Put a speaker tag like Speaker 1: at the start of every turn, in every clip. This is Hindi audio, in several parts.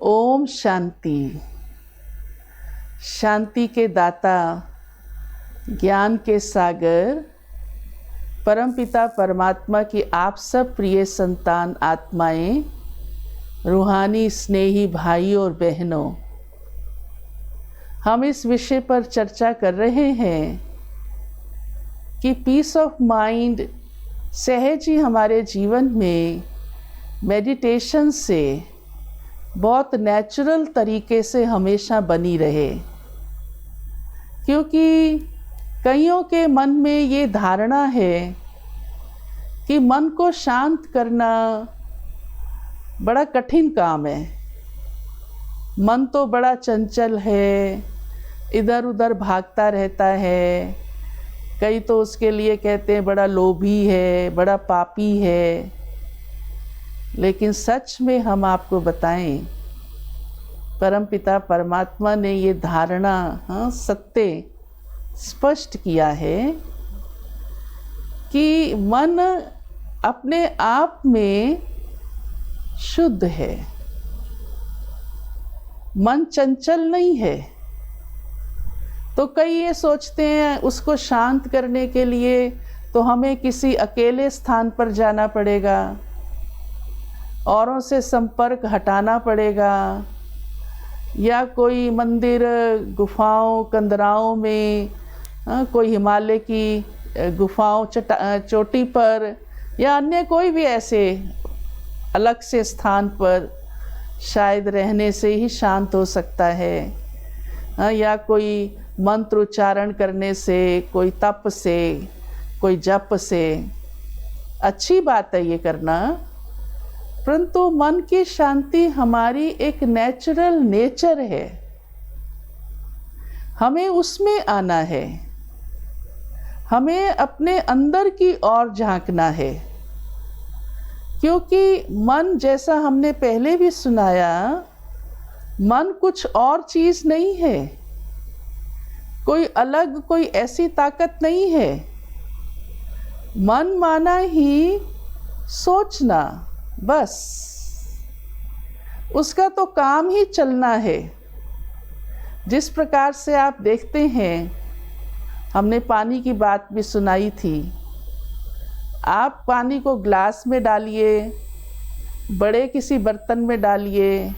Speaker 1: ओम शांति। शांति के दाता, ज्ञान के सागर, परमपिता परमात्मा की आप सब प्रिय संतान आत्माएं, रूहानी स्नेही भाई और बहनों, हम इस विषय पर चर्चा कर रहे हैं कि पीस ऑफ माइंड सहज ही हमारे जीवन में मेडिटेशन से बहुत नेचुरल तरीके से हमेशा बनी रहे। क्योंकि कईयों के मन में ये धारणा है कि मन को शांत करना बड़ा कठिन काम है। मन तो बड़ा चंचल है, इधर उधर भागता रहता है। कई तो उसके लिए कहते हैं बड़ा लोभी है, बड़ा पापी है। लेकिन सच में हम आपको बताएं, परमपिता परमात्मा ने ये धारणा सत्य स्पष्ट किया है कि मन अपने आप में शुद्ध है, मन चंचल नहीं है। तो कई ये सोचते हैं उसको शांत करने के लिए तो हमें किसी अकेले स्थान पर जाना पड़ेगा, औरों से संपर्क हटाना पड़ेगा, या कोई मंदिर, गुफाओं, कंदराओं में, कोई हिमालय की गुफाओं चोटी पर, या अन्य कोई भी ऐसे अलग से स्थान पर शायद रहने से ही शांत हो सकता है, या कोई मंत्र उच्चारण करने से, कोई तप से, कोई जप से। अच्छी बात है ये करना, परंतु मन की शांति हमारी एक नेचुरल नेचर है। हमें उसमें आना है, हमें अपने अंदर की ओर झांकना है। क्योंकि मन, जैसा हमने पहले भी सुनाया, मन कुछ और चीज नहीं है, कोई अलग, कोई ऐसी ताकत नहीं है। मन माना ही सोचना, बस उसका तो काम ही चलना है। जिस प्रकार से आप देखते हैं, हमने पानी की बात भी सुनाई थी। आप पानी को ग्लास में डालिए, बड़े किसी बर्तन में डालिए,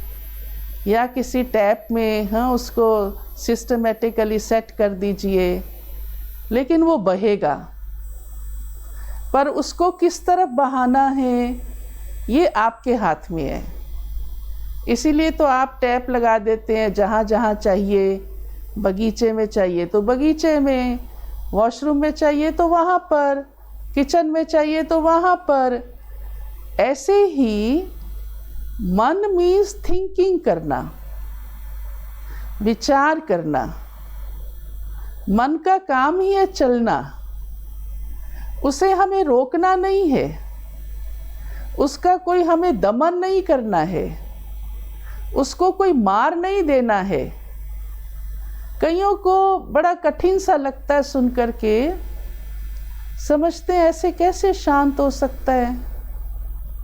Speaker 1: या किसी टैप में उसको सिस्टमेटिकली सेट कर दीजिए, लेकिन वो बहेगा। पर उसको किस तरफ बहाना है ये आपके हाथ में है। इसीलिए तो आप टैप लगा देते हैं जहाँ जहाँ चाहिए। बगीचे में चाहिए तो बगीचे में, वॉशरूम में चाहिए तो वहाँ पर, किचन में चाहिए तो वहाँ पर। ऐसे ही मन मीन्स थिंकिंग करना, विचार करना। मन का काम ही है चलना, उसे हमें रोकना नहीं है, उसका कोई हमें दमन नहीं करना है, उसको कोई मार नहीं देना है। कईयों को बड़ा कठिन सा लगता है सुन करके, समझते हैं ऐसे कैसे शांत हो सकता है,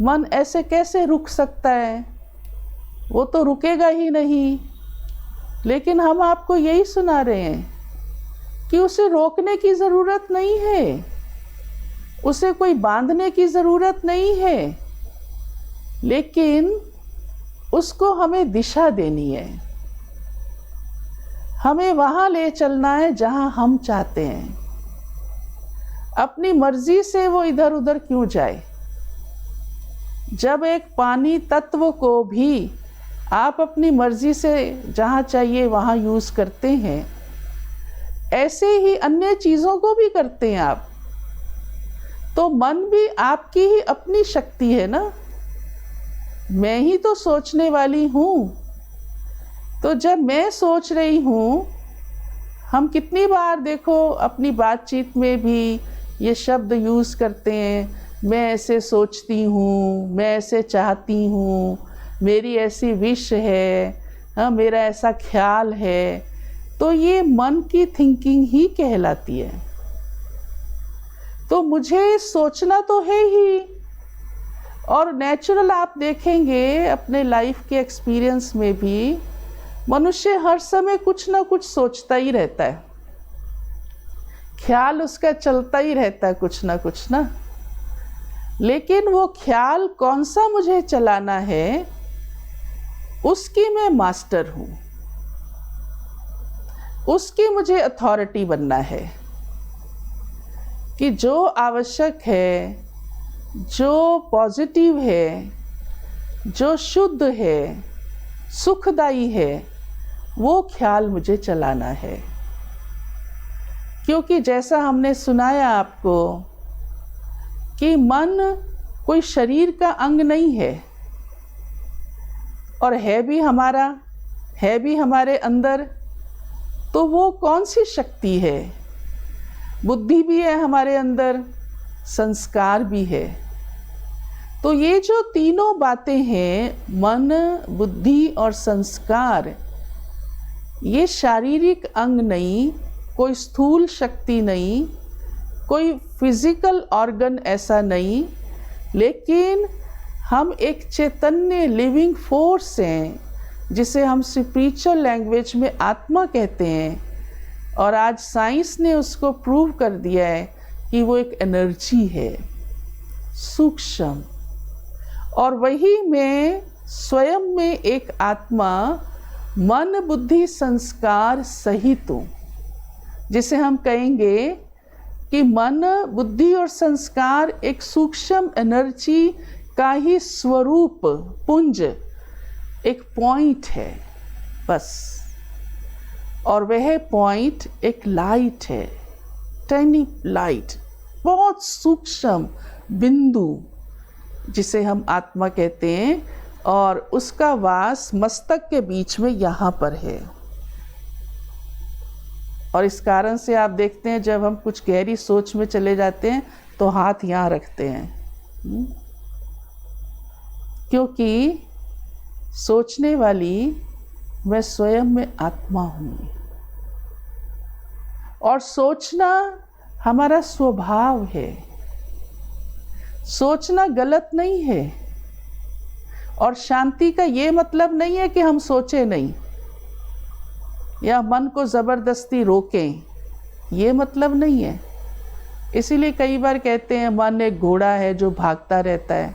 Speaker 1: मन ऐसे कैसे रुक सकता है, वो तो रुकेगा ही नहीं। लेकिन हम आपको यही सुना रहे हैं कि उसे रोकने की ज़रूरत नहीं है, उसे कोई बांधने की ज़रूरत नहीं है, लेकिन उसको हमें दिशा देनी है। हमें वहाँ ले चलना है जहाँ हम चाहते हैं। अपनी मर्जी से वो इधर उधर क्यों जाए। जब एक पानी तत्व को भी आप अपनी मर्जी से जहाँ चाहिए वहाँ यूज़ करते हैं, ऐसे ही अन्य चीज़ों को भी करते हैं आप। तो मन भी आपकी ही अपनी शक्ति है ना। मैं ही तो सोचने वाली हूँ। तो जब मैं सोच रही हूँ, हम कितनी बार देखो अपनी बातचीत में भी ये शब्द यूज़ करते हैं, मैं ऐसे सोचती हूँ, मैं ऐसे चाहती हूँ, मेरी ऐसी विश है, मेरा ऐसा ख्याल है। तो ये मन की थिंकिंग ही कहलाती है। तो मुझे सोचना तो है ही, और नेचुरल आप देखेंगे अपने लाइफ के एक्सपीरियंस में भी, मनुष्य हर समय कुछ ना कुछ सोचता ही रहता है, ख्याल उसका चलता ही रहता है कुछ ना। लेकिन वो ख्याल कौन सा मुझे चलाना है, उसकी मैं मास्टर हूँ, उसकी मुझे अथॉरिटी बनना है कि जो आवश्यक है, जो पॉजिटिव है, जो शुद्ध है, सुखदायी है, वो ख्याल मुझे चलाना है। क्योंकि जैसा हमने सुनाया आपको कि मन कोई शरीर का अंग नहीं है, और है भी हमारे अंदर, तो वो कौन सी शक्ति है? बुद्धि भी है हमारे अंदर, संस्कार भी है। तो ये जो तीनों बातें हैं, मन, बुद्धि और संस्कार, ये शारीरिक अंग नहीं, कोई स्थूल शक्ति नहीं, कोई फिजिकल ऑर्गन ऐसा नहीं, लेकिन हम एक चैतन्य लिविंग फोर्स हैं, जिसे हम स्पिरिचुअल लैंग्वेज में आत्मा कहते हैं। और आज साइंस ने उसको प्रूव कर दिया है कि वो एक एनर्जी है, सूक्ष्म, और वही मैं स्वयं में एक आत्मा, मन, बुद्धि, संस्कार सहित हूँ, जिसे हम कहेंगे कि मन, बुद्धि और संस्कार एक सूक्ष्म एनर्जी का ही स्वरूप, पुंज, एक पॉइंट है बस। और वह पॉइंट एक लाइट है, टाइनी लाइट, बहुत सूक्ष्म बिंदु, जिसे हम आत्मा कहते हैं, और उसका वास मस्तक के बीच में यहाँ पर है। और इस कारण से आप देखते हैं जब हम कुछ गहरी सोच में चले जाते हैं तो हाथ यहाँ रखते हैं, क्योंकि सोचने वाली मैं स्वयं में आत्मा हूँ, और सोचना हमारा स्वभाव है। सोचना गलत नहीं है, और शांति का ये मतलब नहीं है कि हम सोचे नहीं या मन को ज़बरदस्ती रोकें, ये मतलब नहीं है। इसीलिए कई बार कहते हैं मन एक घोड़ा है जो भागता रहता है,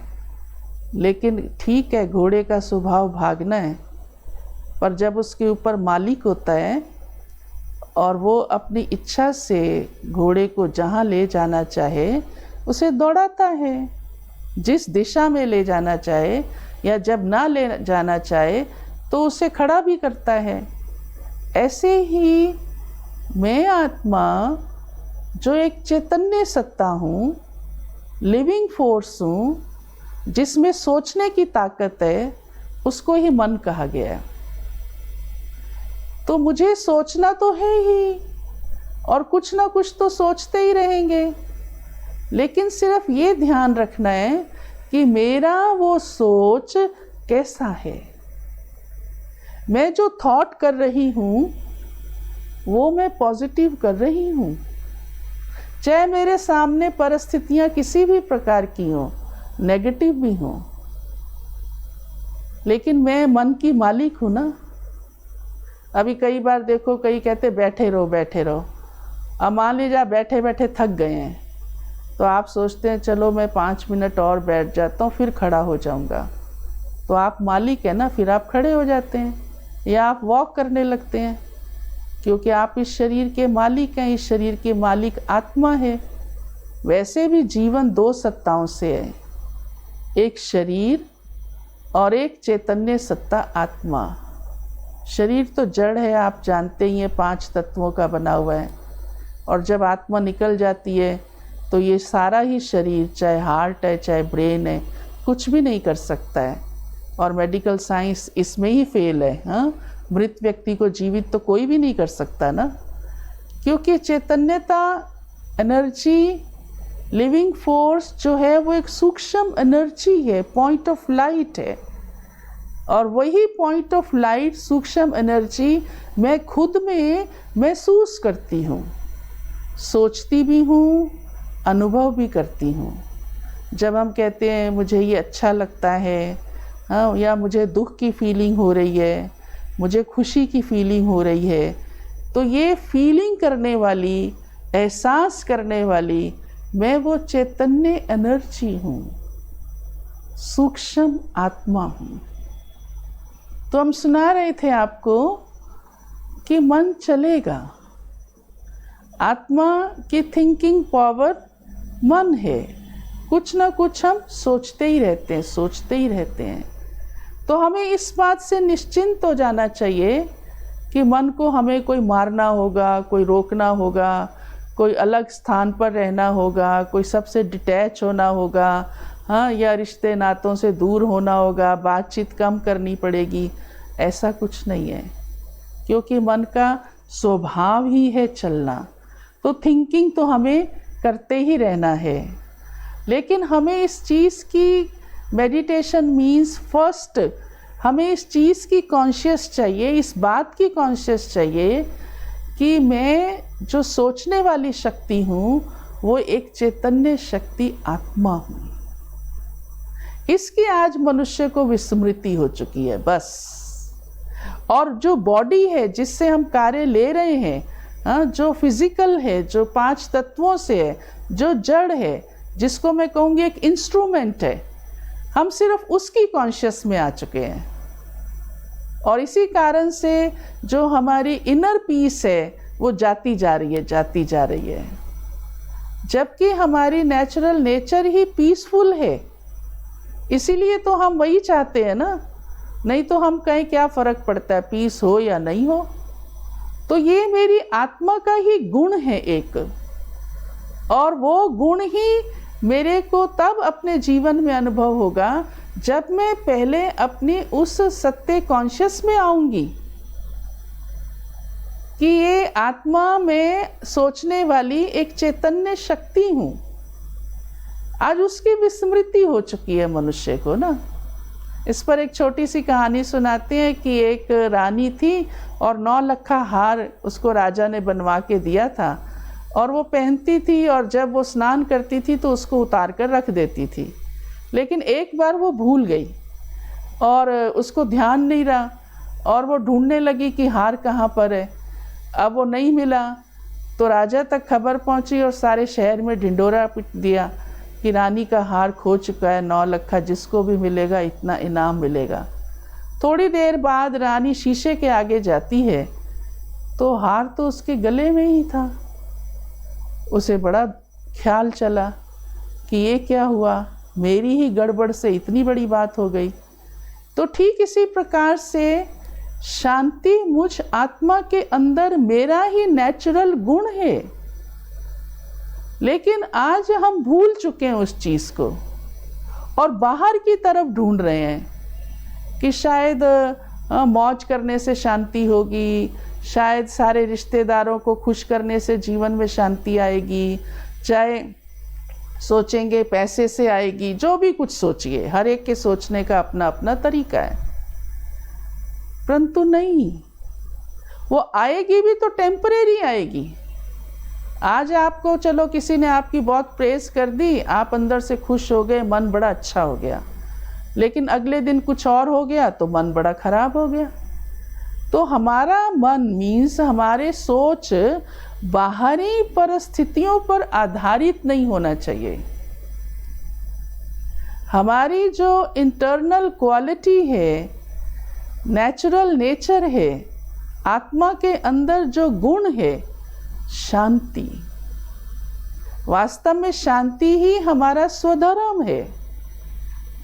Speaker 1: लेकिन ठीक है, घोड़े का स्वभाव भागना है, पर जब उसके ऊपर मालिक होता है और वो अपनी इच्छा से घोड़े को जहाँ ले जाना चाहे उसे दौड़ाता है, जिस दिशा में ले जाना चाहे, या जब ना ले जाना चाहे तो उसे खड़ा भी करता है। ऐसे ही मैं आत्मा, जो एक चैतन्य सत्ता हूँ, लिविंग फोर्स हूँ, जिसमें सोचने की ताकत है, उसको ही मन कहा गया है। तो मुझे सोचना तो है ही, और कुछ ना कुछ तो सोचते ही रहेंगे, लेकिन सिर्फ ये ध्यान रखना है कि मेरा वो सोच कैसा है। मैं जो थॉट कर रही हूँ वो मैं पॉजिटिव कर रही हूँ, चाहे मेरे सामने परिस्थितियाँ किसी भी प्रकार की हो, नेगेटिव भी हो, लेकिन मैं मन की मालिक हूँ ना। अभी कई बार देखो, कई कहते बैठे रहो, अब मान लीजिए आप बैठे बैठे थक गए हैं, तो आप सोचते हैं चलो मैं 5 मिनट और बैठ जाता हूँ, फिर खड़ा हो जाऊँगा। तो आप मालिक है ना, फिर आप खड़े हो जाते हैं, या आप वॉक करने लगते हैं, क्योंकि आप इस शरीर के मालिक हैं। इस शरीर के मालिक आत्मा है। वैसे भी जीवन 2 सत्ताओं से है, एक शरीर और एक चैतन्य सत्ता आत्मा। शरीर तो जड़ है, आप जानते ही हैं, 5 तत्वों का बना हुआ है, और जब आत्मा निकल जाती है तो ये सारा ही शरीर, चाहे हार्ट है चाहे ब्रेन है, कुछ भी नहीं कर सकता है। और मेडिकल साइंस इसमें ही फेल है। हाँ, मृत व्यक्ति को जीवित तो कोई भी नहीं कर सकता ना, क्योंकि चैतन्यता, एनर्जी, लिविंग फोर्स जो है वो एक सूक्ष्म एनर्जी है, पॉइंट ऑफ लाइट है। और वही पॉइंट ऑफ लाइट, सूक्ष्म एनर्जी मैं खुद में महसूस करती हूँ, सोचती भी हूँ, अनुभव भी करती हूँ। जब हम कहते हैं मुझे ये अच्छा लगता है, हाँ, या मुझे दुख की फीलिंग हो रही है, मुझे खुशी की फीलिंग हो रही है, तो ये फीलिंग करने वाली, एहसास करने वाली मैं वो चैतन्य एनर्जी हूँ, सूक्ष्म आत्मा हूँ। तो हम सुना रहे थे आपको कि मन चलेगा, आत्मा की थिंकिंग पावर मन है, कुछ ना कुछ हम सोचते ही रहते हैं, सोचते ही रहते हैं। तो हमें इस बात से निश्चिंत हो जाना चाहिए कि मन को हमें कोई मारना होगा, कोई रोकना होगा, कोई अलग स्थान पर रहना होगा, कोई सबसे डिटैच होना होगा, हाँ, या रिश्ते नातों से दूर होना होगा, बातचीत कम करनी पड़ेगी। ऐसा कुछ नहीं है, क्योंकि मन का स्वभाव ही है चलना। तो थिंकिंग तो हमें करते ही रहना है, लेकिन हमें इस चीज़ की मेडिटेशन मीन्स फर्स्ट हमें इस चीज़ की कॉन्शियस चाहिए, इस बात की कॉन्शियस चाहिए कि मैं जो सोचने वाली शक्ति हूँ वो एक चैतन्य शक्ति आत्मा हूँ। इसकी आज मनुष्य को विस्मृति हो चुकी है बस। और जो बॉडी है जिससे हम कार्य ले रहे हैं, हाँ, जो फिजिकल है, जो 5 तत्वों से है, जो जड़ है, जिसको मैं कहूँगी एक इंस्ट्रूमेंट है, हम सिर्फ उसकी कॉन्शियस में आ चुके हैं। और इसी कारण से जो हमारी इनर पीस है वो जाती जा रही है, जाती जा रही है, जबकि हमारी नेचुरल नेचर ही पीसफुल है। इसीलिए तो हम वही चाहते हैं ना, नहीं तो हम कहें क्या फ़र्क पड़ता है पीस हो या नहीं हो। तो ये मेरी आत्मा का ही गुण है एक, और वो गुण ही मेरे को तब अपने जीवन में अनुभव होगा जब मैं पहले अपनी उस सत्य कॉन्शियस में आऊंगी कि ये आत्मा में सोचने वाली एक चैतन्य शक्ति हूँ। आज उसकी विस्मृति हो चुकी है मनुष्य को ना। इस पर एक छोटी सी कहानी सुनाते हैं कि एक रानी थी और 9 लखा हार उसको राजा ने बनवा के दिया था, और वो पहनती थी, और जब वो स्नान करती थी तो उसको उतार कर रख देती थी। लेकिन एक बार वो भूल गई और उसको ध्यान नहीं रहा, और वो ढूंढने लगी कि हार कहाँ पर है। अब वो नहीं मिला तो राजा तक खबर पहुंची और सारे शहर में ढिंडोरा पीट दिया कि रानी का हार खो चुका है, 9 लखा, जिसको भी मिलेगा इतना इनाम मिलेगा। थोड़ी देर बाद रानी शीशे के आगे जाती है तो हार तो उसके गले में ही था। उसे बड़ा ख्याल चला कि ये क्या हुआ, मेरी ही गड़बड़ से इतनी बड़ी बात हो गई। तो ठीक इसी प्रकार से शांति मुझ आत्मा के अंदर मेरा ही नेचुरल गुण है, लेकिन आज हम भूल चुके हैं उस चीज़ को और बाहर की तरफ ढूंढ रहे हैं कि शायद मौज करने से शांति होगी, शायद सारे रिश्तेदारों को खुश करने से जीवन में शांति आएगी, चाहे सोचेंगे पैसे से आएगी, जो भी कुछ सोचिए, हर एक के सोचने का अपना अपना तरीका है। परंतु नहीं, वो आएगी भी तो टेम्परेरी आएगी। आज आपको चलो किसी ने आपकी बहुत प्रेज कर दी, आप अंदर से खुश हो गए, मन बड़ा अच्छा हो गया, लेकिन अगले दिन कुछ और हो गया तो मन बड़ा खराब हो गया। तो हमारा मन मीन्स हमारे सोच बाहरी परिस्थितियों पर आधारित नहीं होना चाहिए। हमारी जो इंटरनल क्वालिटी है, नेचुरल नेचर है, आत्मा के अंदर जो गुण है, शांति, वास्तव में शांति ही हमारा स्वधर्म है।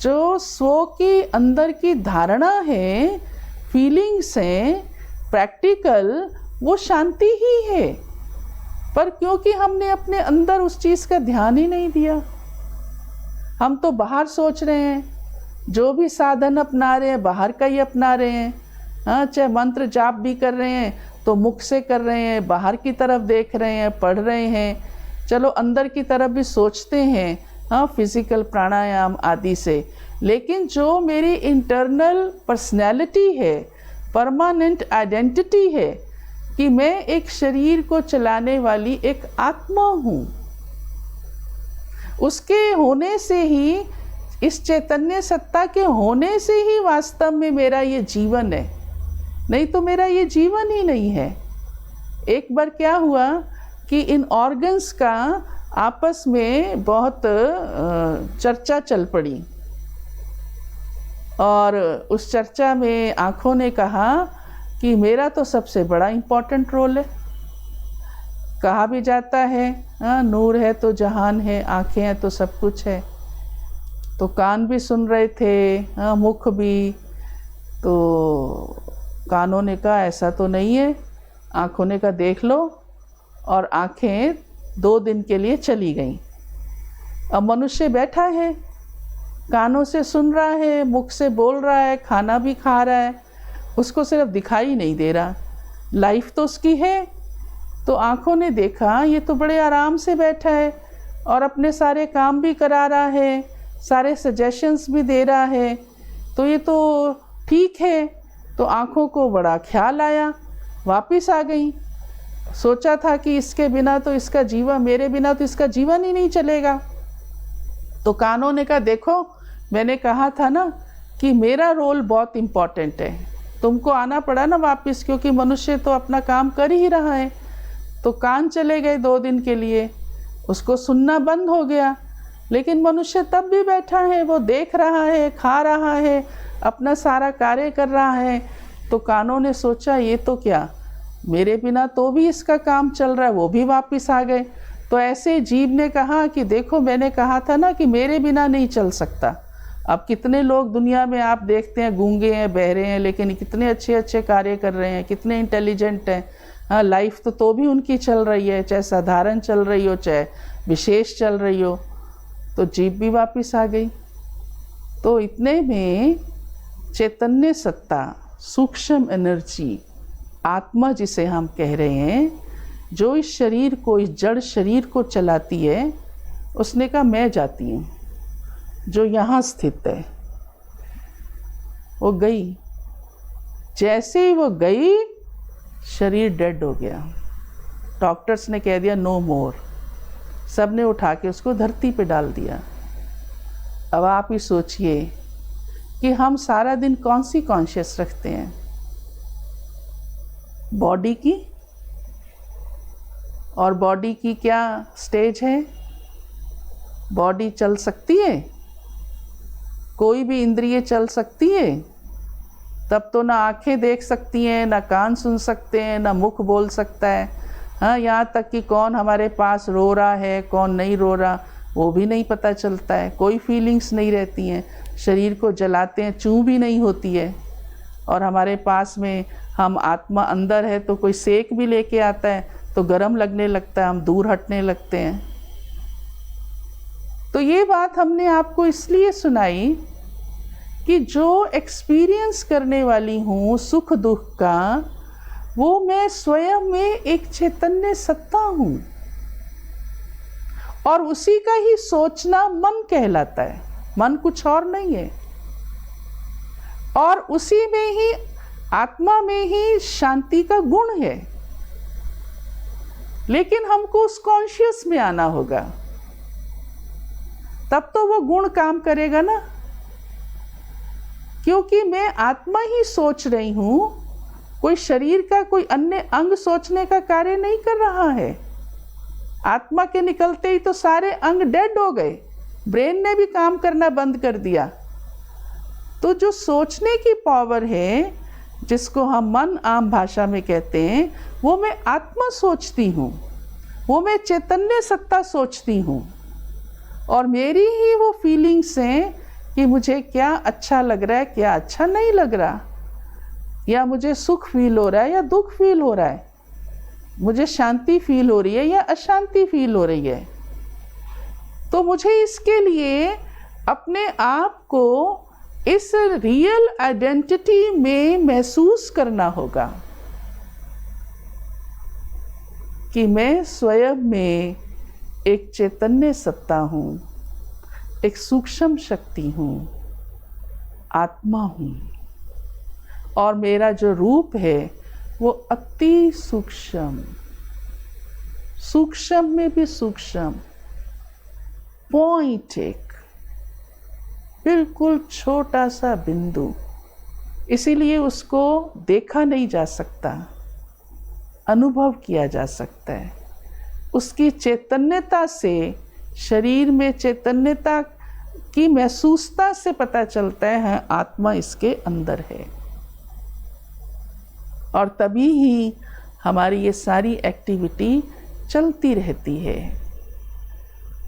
Speaker 1: जो स्व के अंदर की धारणा है, फीलिंग्स हैं, प्रैक्टिकल, वो शांति ही है। पर क्योंकि हमने अपने अंदर उस चीज़ का ध्यान ही नहीं दिया, हम तो बाहर सोच रहे हैं, जो भी साधन अपना रहे हैं बाहर का ही अपना रहे हैं। हाँ, चाहे मंत्र जाप भी कर रहे हैं तो मुख से कर रहे हैं, बाहर की तरफ देख रहे हैं, पढ़ रहे हैं, चलो अंदर की तरफ भी सोचते हैं, हाँ, फिजिकल प्राणायाम आदि से। लेकिन जो मेरी इंटरनल पर्सनैलिटी है, परमानेंट आइडेंटिटी है कि मैं एक शरीर को चलाने वाली एक आत्मा हूँ, उसके होने से ही, इस चैतन्य सत्ता के होने से ही वास्तव में मेरा ये जीवन है, नहीं तो मेरा ये जीवन ही नहीं है। एक बार क्या हुआ कि इन ऑर्गन्स का आपस में बहुत चर्चा चल पड़ी, और उस चर्चा में आँखों ने कहा कि मेरा तो सबसे बड़ा इम्पोर्टेंट रोल है। कहा भी जाता है नूर है तो जहान है, आँखें हैं तो सब कुछ है। तो कान भी सुन रहे थे, मुख भी। तो कानों ने कहा ऐसा तो नहीं है, आँखों ने कहा देख लो, और आँखें 2 दिन के लिए चली गईं। अब मनुष्य बैठा है, कानों से सुन रहा है, मुख से बोल रहा है, खाना भी खा रहा है, उसको सिर्फ दिखाई नहीं दे रहा, लाइफ तो उसकी है। तो आँखों ने देखा ये तो बड़े आराम से बैठा है और अपने सारे काम भी करा रहा है, सारे सजेशंस भी दे रहा है, तो ये तो ठीक है। तो आँखों को बड़ा ख्याल आया, वापस आ गई। सोचा था कि इसके बिना तो इसका जीवन, मेरे बिना तो इसका जीवन ही नहीं चलेगा। तो कानों ने कहा देखो, मैंने कहा था ना कि मेरा रोल बहुत इम्पॉर्टेंट है, तुमको आना पड़ा ना वापस, क्योंकि मनुष्य तो अपना काम कर ही रहा है। तो कान चले गए 2 दिन के लिए, उसको सुनना बंद हो गया, लेकिन मनुष्य तब भी बैठा है, वो देख रहा है, खा रहा है, अपना सारा कार्य कर रहा है। तो कानों ने सोचा ये तो क्या, मेरे बिना तो भी इसका काम चल रहा है, वो भी वापस आ गए। तो ऐसे जीव ने कहा कि देखो मैंने कहा था ना कि मेरे बिना नहीं चल सकता। अब कितने लोग दुनिया में आप देखते हैं गूंगे हैं, बहरे हैं, लेकिन कितने अच्छे अच्छे कार्य कर रहे हैं, कितने इंटेलिजेंट हैं। हाँ, लाइफ तो भी उनकी चल रही है, चाहे साधारण चल रही हो चाहे विशेष चल रही हो। तो जीव भी वापस आ गई। तो इतने में चैतन्य सत्ता, सूक्ष्म एनर्जी, आत्मा जिसे हम कह रहे हैं, जो इस शरीर को, इस जड़ शरीर को चलाती है, उसने कहा मैं जाती हूँ, जो यहाँ स्थित है। वो गई, जैसे ही वो गई शरीर डेड हो गया। डॉक्टर्स ने कह दिया नो मोर, सब ने उठा के उसको धरती पे डाल दिया। अब आप ही सोचिए कि हम सारा दिन कौन सी कॉन्शियस रखते हैं, बॉडी की, और बॉडी की क्या स्टेज है, बॉडी चल सकती है, कोई भी इंद्रिय चल सकती है, तब तो ना आंखें देख सकती हैं, ना कान सुन सकते हैं, ना मुख बोल सकता है। हाँ, यहाँ तक कि कौन हमारे पास रो रहा है, कौन नहीं रो रहा, वो भी नहीं पता चलता है। कोई फीलिंग्स नहीं रहती हैं। शरीर को जलाते हैं, चूं भी नहीं होती है। और हमारे पास में हम आत्मा अंदर है, तो कोई सेक भी लेके आता है तो गर्म लगने लगता है, हम दूर हटने लगते हैं। तो ये बात हमने आपको इसलिए सुनाई कि जो एक्सपीरियंस करने वाली हूँ सुख दुख का, वो मैं स्वयं में एक चैतन्य सत्ता हूँ, और उसी का ही सोचना मन कहलाता है। मन कुछ और नहीं है, और उसी में ही, आत्मा में ही शांति का गुण है। लेकिन हमको उस कॉन्शियस में आना होगा, तब तो वो गुण काम करेगा ना। क्योंकि मैं आत्मा ही सोच रही हूं, कोई शरीर का कोई अन्य अंग सोचने का कार्य नहीं कर रहा है। आत्मा के निकलते ही तो सारे अंग डेड हो गए, ब्रेन ने भी काम करना बंद कर दिया। तो जो सोचने की पावर है, जिसको हम मन आम भाषा में कहते हैं, वो मैं आत्मा सोचती हूँ, वो मैं चैतन्य सत्ता सोचती हूँ। और मेरी ही वो फीलिंग्स हैं कि मुझे क्या अच्छा लग रहा है, क्या अच्छा नहीं लग रहा, या मुझे सुख फील हो रहा है या दुख फील हो रहा है, मुझे शांति फील हो रही है या अशांति फील हो रही है। तो मुझे इसके लिए अपने आप को इस रियल आइडेंटिटी में महसूस करना होगा कि मैं स्वयं में एक चैतन्य सत्ता हूँ, एक सूक्ष्म शक्ति हूँ, आत्मा हूँ, और मेरा जो रूप है वो अति सूक्ष्म, सूक्ष्म में भी सूक्ष्म, पॉइंट, एक बिल्कुल छोटा सा बिंदु, इसीलिए उसको देखा नहीं जा सकता, अनुभव किया जा सकता है। उसकी चैतन्यता से, शरीर में चैतन्यता की महसूसता से पता चलता है आत्मा इसके अंदर है। और तभी ही हमारी ये सारी एक्टिविटी चलती रहती है।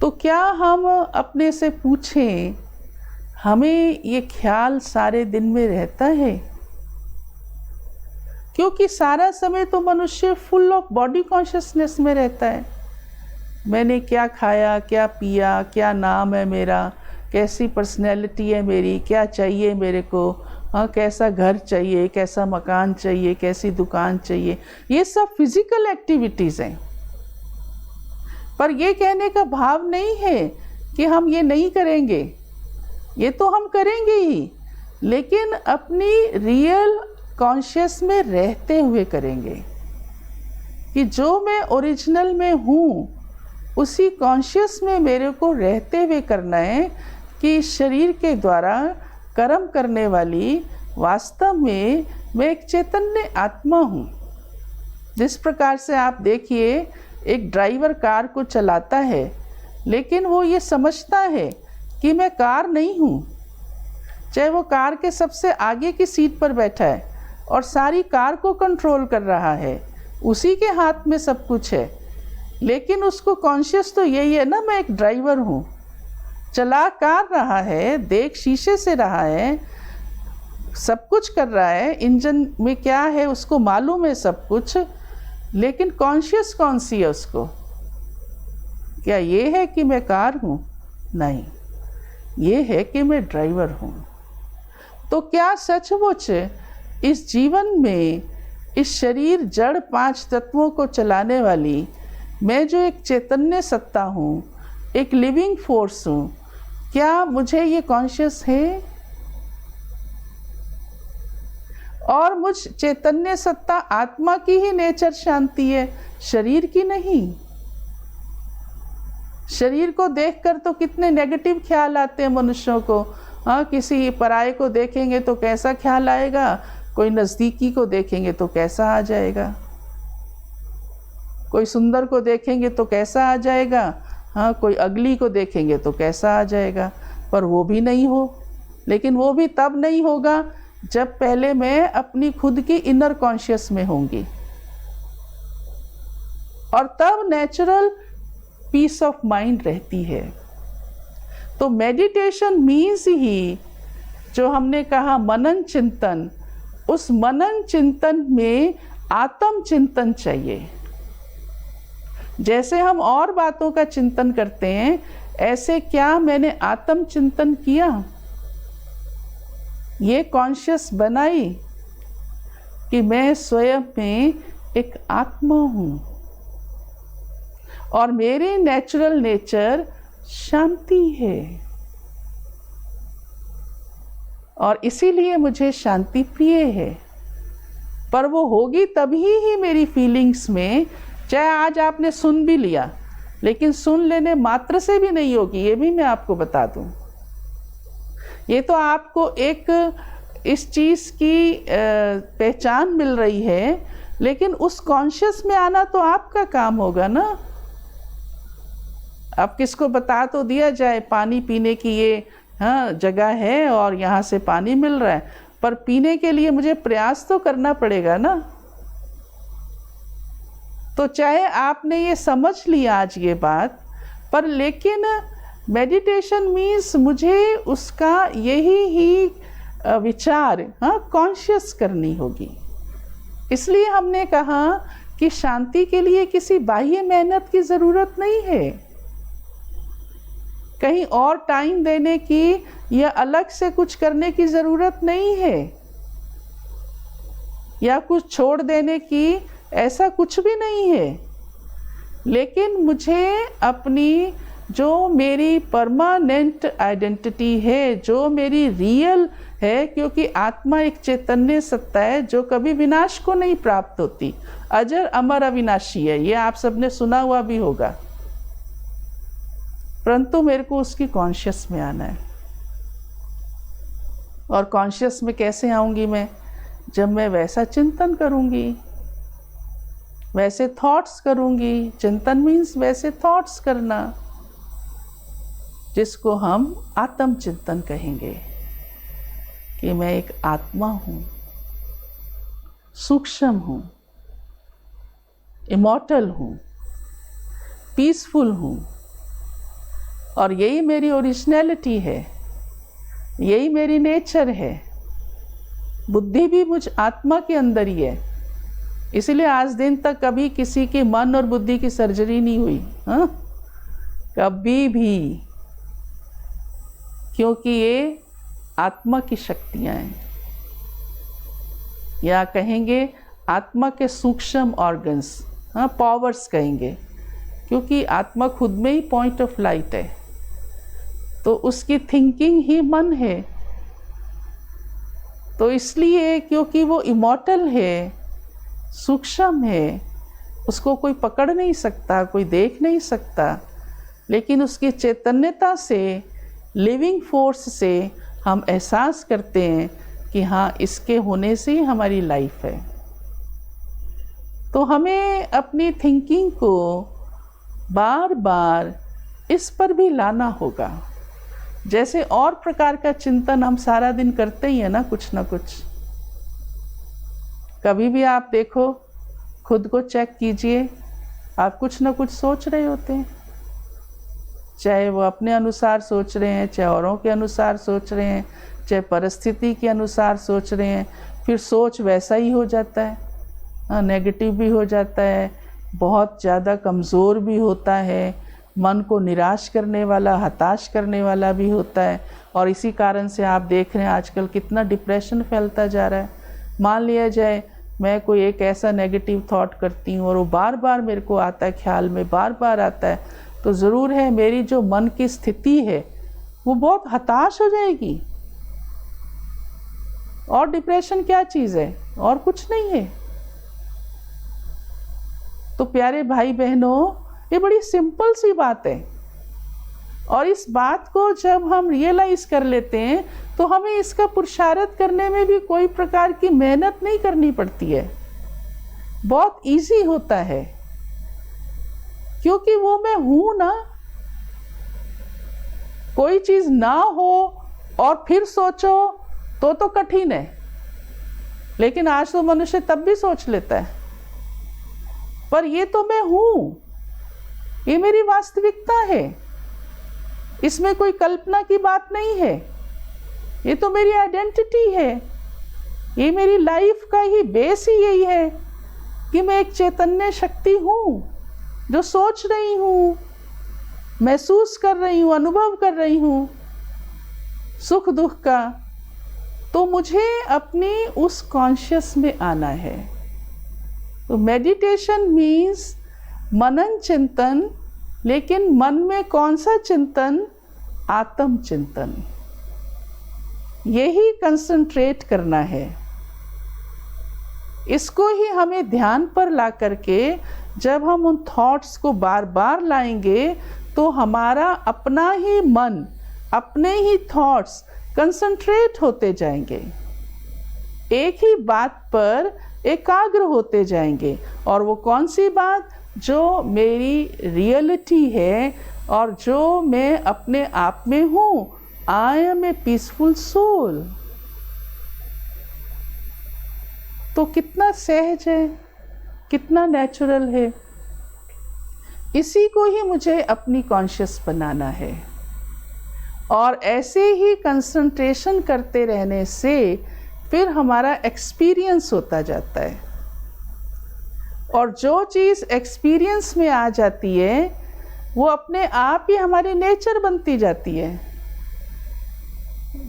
Speaker 1: तो क्या हम अपने से पूछें, हमें ये ख्याल सारे दिन में रहता है? क्योंकि सारा समय तो मनुष्य फुल ऑफ बॉडी कॉन्शियसनेस में रहता है। मैंने क्या खाया, क्या पिया, क्या नाम है मेरा, कैसी पर्सनैलिटी है मेरी, क्या चाहिए मेरे को, हाँ कैसा घर चाहिए, कैसा मकान चाहिए, कैसी दुकान चाहिए, ये सब फिजिकल एक्टिविटीज़ हैं। पर ये कहने का भाव नहीं है कि हम ये नहीं करेंगे, ये तो हम करेंगे ही, लेकिन अपनी रियल कॉन्शियस में रहते हुए करेंगे कि जो मैं ओरिजिनल में हूँ उसी कॉन्शियस में मेरे को रहते हुए करना है कि शरीर के द्वारा कर्म करने वाली वास्तव में मैं एक चैतन्य आत्मा हूँ। जिस प्रकार से आप देखिए, एक ड्राइवर कार को चलाता है, लेकिन वो ये समझता है कि मैं कार नहीं हूँ। चाहे वो कार के सबसे आगे की सीट पर बैठा है और सारी कार को कंट्रोल कर रहा है, उसी के हाथ में सब कुछ है, लेकिन उसको कॉन्शियस तो यही है ना, मैं एक ड्राइवर हूँ। चला कार रहा है, देख शीशे से रहा है, सब कुछ कर रहा है, इंजन में क्या है उसको मालूम है सब कुछ, लेकिन कॉन्शियस कौन सी है उसको? क्या ये है कि मैं कार हूँ? नहीं, ये है कि मैं ड्राइवर हूँ। तो क्या सचमुच इस जीवन में इस शरीर जड़ 5 तत्वों को चलाने वाली मैं जो एक चैतन्य सत्ता हूँ, एक लिविंग फोर्स हूँ, क्या मुझे ये कॉन्शियस है? और मुझ चैतन्य सत्ता आत्मा की ही नेचर शांति है, शरीर की नहीं। शरीर को देखकर तो कितने नेगेटिव ख्याल आते हैं मनुष्यों को। हाँ, किसी पराये को देखेंगे तो कैसा ख्याल आएगा, कोई नज़दीकी को देखेंगे तो कैसा आ जाएगा, कोई सुंदर को देखेंगे तो कैसा आ जाएगा, हाँ कोई अगली को देखेंगे तो कैसा आ जाएगा। पर वो भी नहीं हो, लेकिन वो भी तब नहीं होगा जब पहले मैं अपनी खुद की इनर कॉन्शियस में होंगी, और तब नेचुरल पीस ऑफ माइंड रहती है। तो मेडिटेशन मीन्स ही, जो हमने कहा मनन चिंतन, उस मनन चिंतन में आत्म चिंतन चाहिए। जैसे हम और बातों का चिंतन करते हैं, ऐसे क्या मैंने आत्म चिंतन किया, ये कॉन्शियस बनाई कि मैं स्वयं में एक आत्मा हूँ और मेरी नेचुरल नेचर शांति है, और इसीलिए मुझे शांति प्रिय है। पर वो होगी तभी ही मेरी फीलिंग्स में, चाहे आज आपने सुन भी लिया, लेकिन सुन लेने मात्र से भी नहीं होगी, ये भी मैं आपको बता दूं। ये तो आपको एक इस चीज़ की पहचान मिल रही है, लेकिन उस कॉन्शियस में आना तो आपका काम होगा ना। अब किसको बता तो दिया जाए पानी पीने की ये हाँ जगह है और यहाँ से पानी मिल रहा है, पर पीने के लिए मुझे प्रयास तो करना पड़ेगा ना। तो चाहे आपने ये समझ लिया आज ये बात, पर लेकिन मेडिटेशन मीन्स मुझे उसका यही ही विचार हाँ कॉन्शियस करनी होगी। इसलिए हमने कहा कि शांति के लिए किसी बाह्य मेहनत की ज़रूरत नहीं है, कहीं और टाइम देने की या अलग से कुछ करने की ज़रूरत नहीं है, या कुछ छोड़ देने की, ऐसा कुछ भी नहीं है। लेकिन मुझे अपनी जो मेरी परमानेंट आइडेंटिटी है, जो मेरी रियल है, क्योंकि आत्मा एक चैतन्य सत्ता है जो कभी विनाश को नहीं प्राप्त होती, अजर अमर अविनाशी है, ये आप सबने सुना हुआ भी होगा। परंतु मेरे को उसकी कॉन्शियस में आना है। और कॉन्शियस में कैसे आऊँगी मैं? जब मैं वैसा चिंतन करूँगी, वैसे थॉट्स करूँगी। चिंतन मीन्स वैसे थॉट्स करना, जिसको हम आत्मचिंतन कहेंगे कि मैं एक आत्मा हूँ, सूक्ष्म हूँ, इमॉर्टल हूँ, पीसफुल हूँ, और यही मेरी ओरिजिनलिटी है, यही मेरी नेचर है। बुद्धि भी मुझ आत्मा के अंदर ही है। इसलिए आज दिन तक कभी किसी के मन और बुद्धि की सर्जरी नहीं हुई, हाँ, कभी भी, क्योंकि ये आत्मा की शक्तियाँ हैं, या कहेंगे आत्मा के सूक्ष्म ऑर्गन्स, हाँ, पावर्स कहेंगे, क्योंकि आत्मा खुद में ही पॉइंट ऑफ लाइट है, तो उसकी थिंकिंग ही मन है। तो इसलिए क्योंकि वो इमॉर्टल है, सूक्ष्म है, उसको कोई पकड़ नहीं सकता, कोई देख नहीं सकता, लेकिन उसकी चैतन्यता से, लिविंग फोर्स से हम एहसास करते हैं कि हाँ, इसके होने से ही हमारी लाइफ है। तो हमें अपनी थिंकिंग को बार बार इस पर भी लाना होगा। जैसे और प्रकार का चिंतन हम सारा दिन करते ही हैं ना, कुछ ना कुछ। कभी भी आप देखो, खुद को चेक कीजिए, आप कुछ ना कुछ सोच रहे होते हैं, चाहे वो अपने अनुसार सोच रहे हैं, चाहे औरों के अनुसार सोच रहे हैं, चाहे परिस्थिति के अनुसार सोच रहे हैं। फिर सोच वैसा ही हो जाता है, नेगेटिव भी हो जाता है, बहुत ज़्यादा कमज़ोर भी होता है, मन को निराश करने वाला, हताश करने वाला भी होता है। और इसी कारण से आप देख रहे हैं आजकल कितना डिप्रेशन फैलता जा रहा है। मान लिया जाए मैं कोई एक ऐसा नेगेटिव थॉट करती हूँ और वो बार बार मेरे को आता है, ख्याल में बार बार आता है, तो ज़रूर है मेरी जो मन की स्थिति है वो बहुत हताश हो जाएगी। और डिप्रेशन क्या चीज़ है? और कुछ नहीं है। तो प्यारे भाई बहनों, ये बड़ी सिंपल सी बात है, और इस बात को जब हम रियलाइज़ कर लेते हैं तो हमें इसका पुरुषार्थ करने में भी कोई प्रकार की मेहनत नहीं करनी पड़ती है, बहुत इजी होता है, क्योंकि वो मैं हूं ना। कोई चीज़ ना हो और फिर सोचो तो कठिन है, लेकिन आज तो मनुष्य तब भी सोच लेता है। पर ये तो मैं हूं, ये मेरी वास्तविकता है, इसमें कोई कल्पना की बात नहीं है, ये तो मेरी आइडेंटिटी है, ये मेरी लाइफ का ही बेस ही यही है कि मैं एक चैतन्य शक्ति हूँ जो सोच रही हूँ, महसूस कर रही हूँ, अनुभव कर रही हूँ सुख दुख का। तो मुझे अपनी उस कॉन्शियस में आना है। तो मेडिटेशन मीन्स मनन चिंतन, लेकिन मन में कौन सा चिंतन? आत्म चिंतन। यही कंसंट्रेट करना है। इसको ही हमें ध्यान पर ला करके जब हम उन थॉट्स को बार बार लाएंगे तो हमारा अपना ही मन, अपने ही थॉट्स कंसंट्रेट होते जाएंगे, एक ही बात पर एकाग्र होते जाएंगे। और वो कौन सी बात? जो मेरी रियलिटी है और जो मैं अपने आप में हूँ। I am a peaceful soul. तो कितना सहज है, कितना नेचुरल है। इसी को ही मुझे अपनी कॉन्शियस बनाना है, और ऐसे ही कंसंट्रेशन करते रहने से फिर हमारा एक्सपीरियंस होता जाता है, और जो चीज़ एक्सपीरियंस में आ जाती है वो अपने आप ही हमारी नेचर बनती जाती है।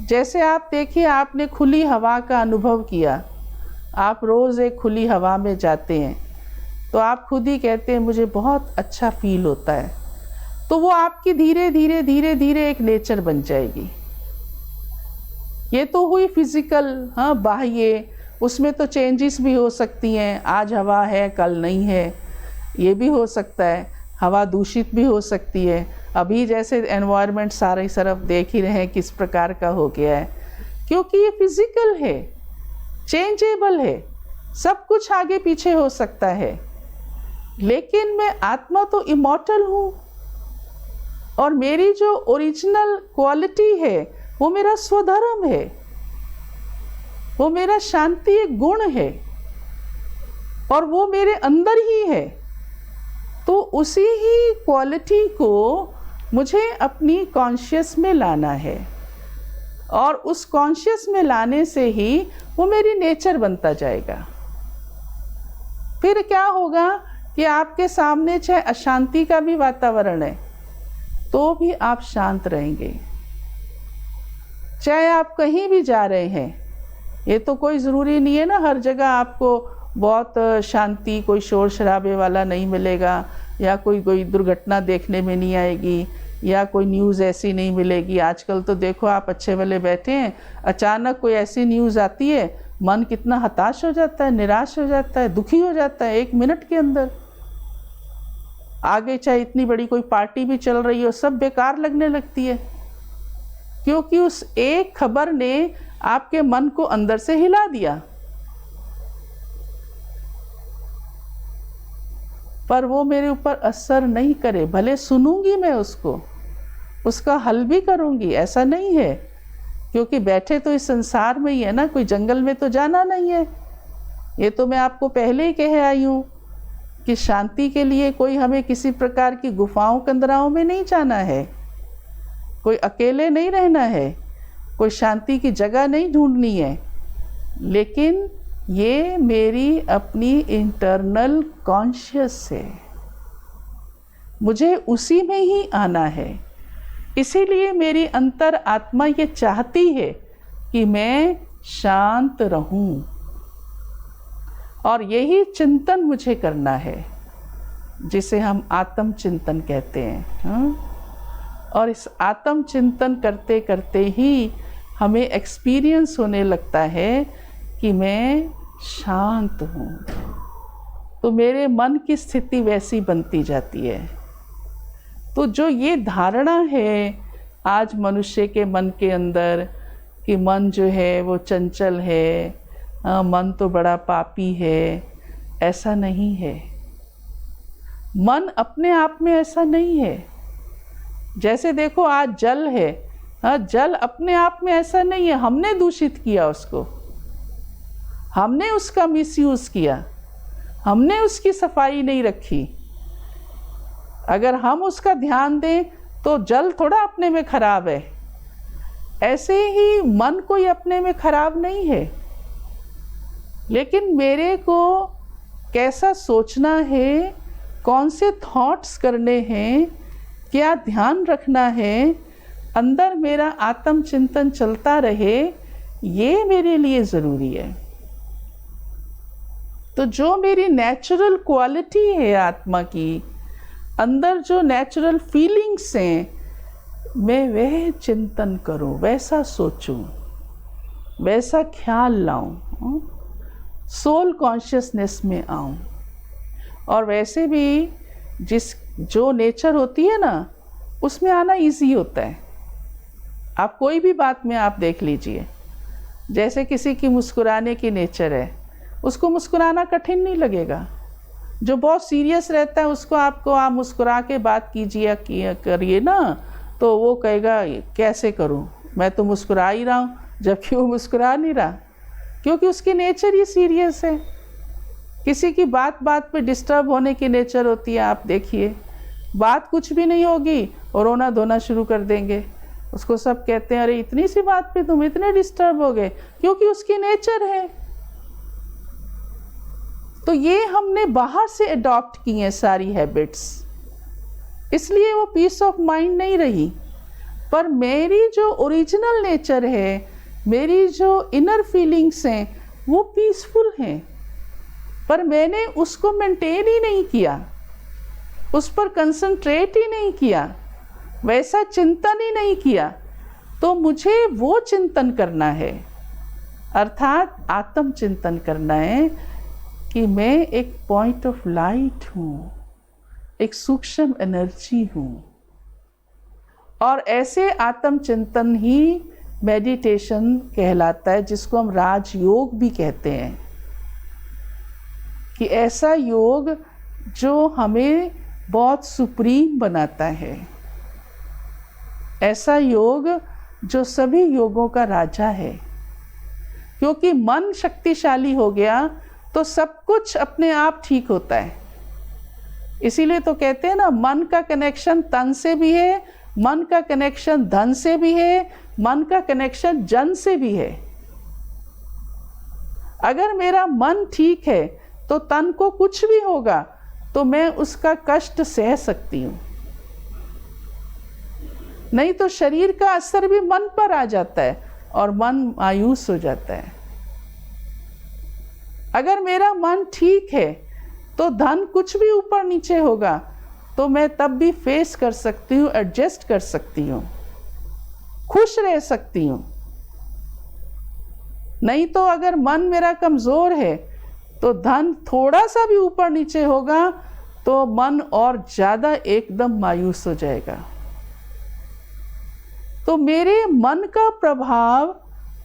Speaker 1: जैसे आप देखिए, आपने खुली हवा का अनुभव किया, आप रोज़ एक खुली हवा में जाते हैं तो आप खुद ही कहते हैं मुझे बहुत अच्छा फील होता है, तो वो आपकी धीरे धीरे धीरे धीरे एक नेचर बन जाएगी। ये तो हुई फिजिकल, हाँ, बाह्य, उसमें तो चेंजेस भी हो सकती हैं। आज हवा है, कल नहीं है, ये भी हो सकता है। हवा दूषित भी हो सकती है। अभी जैसे एनवायरनमेंट सारी तरफ देख ही रहे हैं किस प्रकार का हो गया है, क्योंकि ये फिजिकल है, चेंजेबल है, सब कुछ आगे पीछे हो सकता है, लेकिन मैं आत्मा तो इमॉर्टल हूँ और मेरी जो ओरिजिनल क्वालिटी है वो मेरा स्वधर्म है, वो मेरा शांति एक गुण है और वो मेरे अंदर ही है। तो उसी ही क्वालिटी को मुझे अपनी कॉन्शियस में लाना है और उस कॉन्शियस में लाने से ही वो मेरी नेचर बनता जाएगा। फिर क्या होगा कि आपके सामने चाहे अशांति का भी वातावरण है तो भी आप शांत रहेंगे। चाहे आप कहीं भी जा रहे हैं, ये तो कोई ज़रूरी नहीं है ना हर जगह आपको बहुत शांति, कोई शोर शराबे वाला नहीं मिलेगा, या कोई दुर्घटना देखने में नहीं आएगी, या कोई न्यूज़ ऐसी नहीं मिलेगी। आजकल तो देखो आप अच्छे वाले बैठे हैं, अचानक कोई ऐसी न्यूज़ आती है, मन कितना हताश हो जाता है, निराश हो जाता है, दुखी हो जाता है 1 मिनट के अंदर। आगे चाहे इतनी बड़ी कोई पार्टी भी चल रही हो, सब बेकार लगने लगती है, क्योंकि उस एक खबर ने आपके मन को अंदर से हिला दिया। पर वो मेरे ऊपर असर नहीं करे, भले सुनूंगी मैं उसको, उसका हल भी करूंगी, ऐसा नहीं है, क्योंकि बैठे तो इस संसार में ही है ना, कोई जंगल में तो जाना नहीं है। ये तो मैं आपको पहले ही कह आई हूँ कि शांति के लिए कोई हमें किसी प्रकार की गुफाओं कंदराओं में नहीं जाना है, कोई अकेले नहीं रहना है, कोई शांति की जगह नहीं ढूंढनी है, लेकिन ये मेरी अपनी इंटरनल कॉन्शियस है, मुझे उसी में ही आना है। इसीलिए मेरी अंतर आत्मा ये चाहती है कि मैं शांत रहूं, और यही चिंतन मुझे करना है, जिसे हम आत्म चिंतन कहते हैं। और इस आत्म चिंतन करते करते ही हमें एक्सपीरियंस होने लगता है कि मैं शांत हूँ, तो मेरे मन की स्थिति वैसी बनती जाती है। तो जो ये धारणा है आज मनुष्य के मन के अंदर कि मन जो है वो चंचल है, मन तो बड़ा पापी है, ऐसा नहीं है। मन अपने आप में ऐसा नहीं है। जैसे देखो आज जल है, जल अपने आप में ऐसा नहीं है, हमने दूषित किया उसको, हमने उसका मिसयूज़ किया, हमने उसकी सफाई नहीं रखी। अगर हम उसका ध्यान दें तो जल थोड़ा अपने में खराब है, ऐसे ही मन कोई अपने में खराब नहीं है, लेकिन मेरे को कैसा सोचना है, कौन से थॉट्स करने हैं, क्या ध्यान रखना है, अंदर मेरा आत्म चिंतन चलता रहे, ये मेरे लिए ज़रूरी है। तो जो मेरी नेचुरल क्वालिटी है आत्मा की, अंदर जो नेचुरल फीलिंग्स हैं, मैं वह चिंतन करूं, वैसा सोचूं, वैसा ख्याल लाऊं, सोल कॉन्शियसनेस में आऊं। और वैसे भी जो नेचर होती है ना, उसमें आना इजी होता है। आप कोई भी बात में आप देख लीजिए, जैसे किसी की मुस्कुराने की नेचर है, उसको मुस्कुराना कठिन नहीं लगेगा। जो बहुत सीरियस रहता है उसको आप मुस्कुरा के बात कीजिए करिए ना, तो वो कहेगा कैसे करूं, मैं तो मुस्कुरा ही रहा हूँ, जबकि वो मुस्कुरा नहीं रहा, क्योंकि उसकी नेचर ही सीरियस है। किसी की बात बात पे डिस्टर्ब होने की नेचर होती है। आप देखिए, बात कुछ भी नहीं होगी और रोना धोना शुरू कर देंगे। उसको सब कहते हैं अरे इतनी सी बात पे तुम इतने डिस्टर्ब हो गए, क्योंकि उसकी नेचर है। तो ये हमने बाहर से अडॉप्ट की हैं सारी हैबिट्स, इसलिए वो पीस ऑफ माइंड नहीं रही। पर मेरी जो ओरिजिनल नेचर है, मेरी जो इनर फीलिंग्स हैं, वो पीसफुल हैं, पर मैंने उसको मेंटेन ही नहीं किया, उस पर कंसंट्रेट ही नहीं किया, वैसा चिंतन ही नहीं किया। तो मुझे वो चिंतन करना है, अर्थात आत्म चिंतन करना है कि मैं एक पॉइंट ऑफ लाइट हूँ, एक सूक्ष्म एनर्जी हूँ, और ऐसे आत्मचिंतन ही मेडिटेशन कहलाता है, जिसको हम राजयोग भी कहते हैं, कि ऐसा योग जो हमें बहुत सुप्रीम बनाता है, ऐसा योग जो सभी योगों का राजा है। क्योंकि मन शक्तिशाली हो गया तो सब कुछ अपने आप ठीक होता है। इसीलिए तो कहते हैं ना, मन का कनेक्शन तन से भी है, मन का कनेक्शन धन से भी है, मन का कनेक्शन जन से भी है। अगर मेरा मन ठीक है तो तन को कुछ भी होगा तो मैं उसका कष्ट सह सकती हूँ, नहीं तो शरीर का असर भी मन पर आ जाता है और मन मायूस हो जाता है। अगर मेरा मन ठीक है तो धन कुछ भी ऊपर नीचे होगा तो मैं तब भी फेस कर सकती हूँ, एडजस्ट कर सकती हूँ, खुश रह सकती हूँ। नहीं तो अगर मन मेरा कमज़ोर है तो धन थोड़ा सा भी ऊपर नीचे होगा तो मन और ज़्यादा एकदम मायूस हो जाएगा। तो मेरे मन का प्रभाव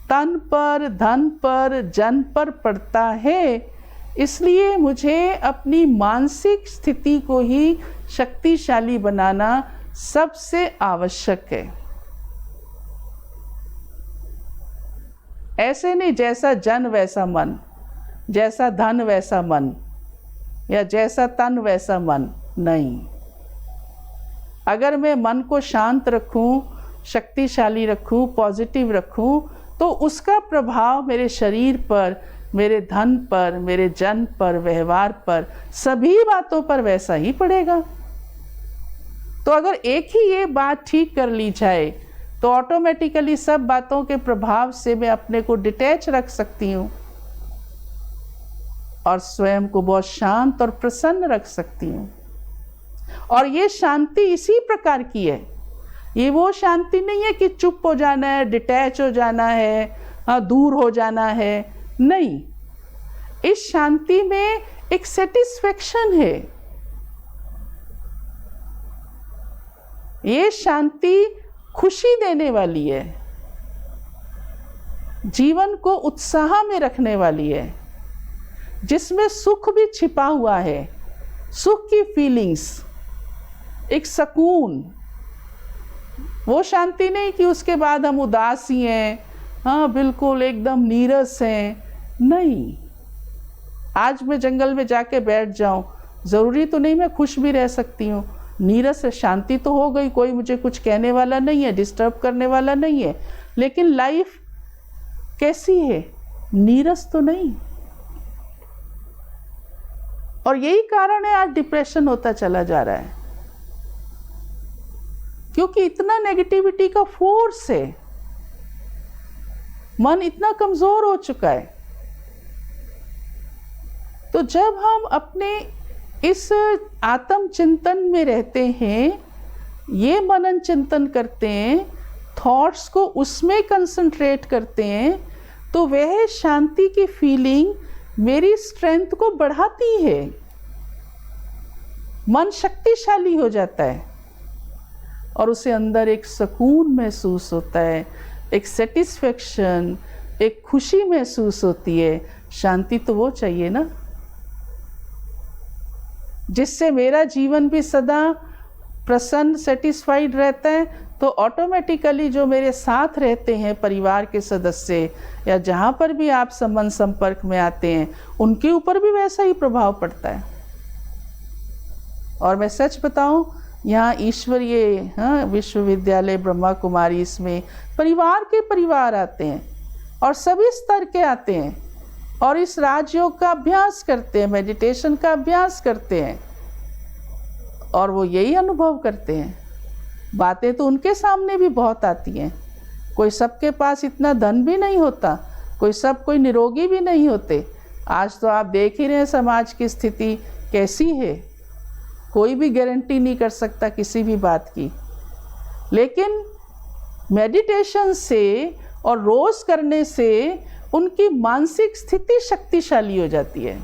Speaker 1: तन पर, धन पर, जन पर पड़ता है, इसलिए मुझे अपनी मानसिक स्थिति को ही शक्तिशाली बनाना सबसे आवश्यक है। ऐसे नहीं जैसा जन वैसा मन, जैसा धन वैसा मन, या जैसा तन वैसा मन, नहीं। अगर मैं मन को शांत रखूं, शक्तिशाली रखूं, पॉजिटिव रखूं, तो उसका प्रभाव मेरे शरीर पर, मेरे धन पर, मेरे जन पर, व्यवहार पर, सभी बातों पर वैसा ही पड़ेगा। तो अगर एक ही ये बात ठीक कर ली जाए तो ऑटोमेटिकली सब बातों के प्रभाव से मैं अपने को डिटैच रख सकती हूँ और स्वयं को बहुत शांत और प्रसन्न रख सकती हूँ। और ये शांति इसी प्रकार की है, ये वो शांति नहीं है कि चुप हो जाना है, डिटैच हो जाना है, दूर हो जाना है, नहीं। इस शांति में एक सेटिस्फेक्शन है। ये शांति खुशी देने वाली है, जीवन को उत्साह में रखने वाली है, जिसमें सुख भी छिपा हुआ है, सुख की फीलिंग्स, एक सुकून। वो शांति नहीं कि उसके बाद हम उदासी हैं, हाँ बिल्कुल एकदम नीरस हैं, नहीं। आज मैं जंगल में जाके बैठ जाऊं, ज़रूरी तो नहीं मैं खुश भी रह सकती हूँ। नीरस शांति तो हो गई, कोई मुझे कुछ कहने वाला नहीं है, डिस्टर्ब करने वाला नहीं है, लेकिन लाइफ कैसी है? नीरस तो नहीं। और यही कारण है आज डिप्रेशन होता चला जा रहा है, क्योंकि इतना नेगेटिविटी का फोर्स है, मन इतना कमजोर हो चुका है। तो जब हम अपने इस आत्मचिंतन में रहते हैं, ये मनन चिंतन करते हैं, थॉट्स को उसमें कंसंट्रेट करते हैं, तो वह शांति की फीलिंग मेरी स्ट्रेंथ को बढ़ाती है, मन शक्तिशाली हो जाता है और उसे अंदर एक सुकून महसूस होता है, एक सेटिस्फेक्शन, एक खुशी महसूस होती है। शांति तो वो चाहिए ना, जिससे मेरा जीवन भी सदा प्रसन्न, सेटिस्फाइड रहता है। तो ऑटोमेटिकली जो मेरे साथ रहते हैं, परिवार के सदस्य या जहाँ पर भी आप संबंध संपर्क में आते हैं, उनके ऊपर भी वैसा ही प्रभाव पड़ता है। और मैं सच बताऊं, यहाँ ईश्वरीय विश्वविद्यालय ब्रह्मा कुमारी, इसमें परिवार के परिवार आते हैं और सभी स्तर के आते हैं और इस राजयोग का अभ्यास करते हैं, मेडिटेशन का अभ्यास करते हैं, और वो यही अनुभव करते हैं। बातें तो उनके सामने भी बहुत आती हैं। कोई सबके पास इतना धन भी नहीं होता, कोई निरोगी भी नहीं होते। आज तो आप देख ही रहे हैं समाज की स्थिति कैसी है, कोई भी गारंटी नहीं कर सकता किसी भी बात की। लेकिन मेडिटेशन से और रोज करने से उनकी मानसिक स्थिति शक्तिशाली हो जाती है